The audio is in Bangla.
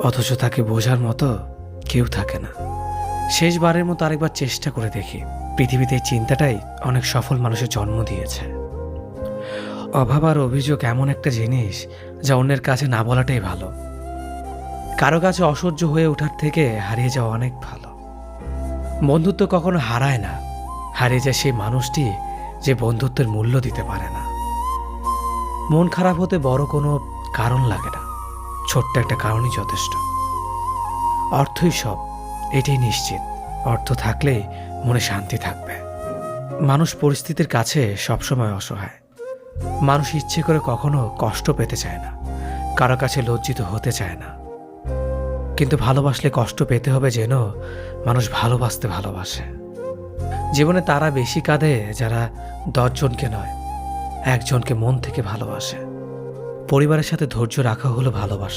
অথচ তাকে বোঝার মতো কেউ থাকে না। শেষবারের মতো আরেকবার চেষ্টা করে দেখি। পৃথিবীতে এই চিন্তাটাই অনেক সফল মানুষের জন্ম দিয়েছে। অভাব আর অভিযোগ এমন একটা জিনিস যা অন্যের কাছে না বলাটাই ভালো। কারো কাছে অসহ্য হয়ে ওঠার থেকে হারিয়ে যাওয়া অনেক ভালো। বন্ধুত্ব কখনো হারায় না, হারিয়ে যায় সেই মানুষটি যে বন্ধুত্বের মূল্য দিতে পারে না। মন খারাপ হতে বড় কোনো কারণ লাগে না, ছোট্ট একটা কারণই যথেষ্ট। অর্থই সব, এটাই নিশ্চিত। অর্থ থাকলেই মনে শান্তি থাকবে। মানুষ পরিস্থিতির কাছে সবসময় অসহায়। মানুষ ইচ্ছে করে কখনো কষ্ট পেতে চায় না, কারো কাছে লজ্জিত হতে চায় না। কিন্তু ভালোবাসলে কষ্ট পেতে হবে যেন মানুষ ভালোবাসতে ভালোবাসে। জীবনে তারা বেশি কাঁদে যারা 10 জনকে নয়, একজনকে মন থেকে ভালোবাসে। পরিবারের সাথে ধৈর্য রাখা হলো ভালোবাসা।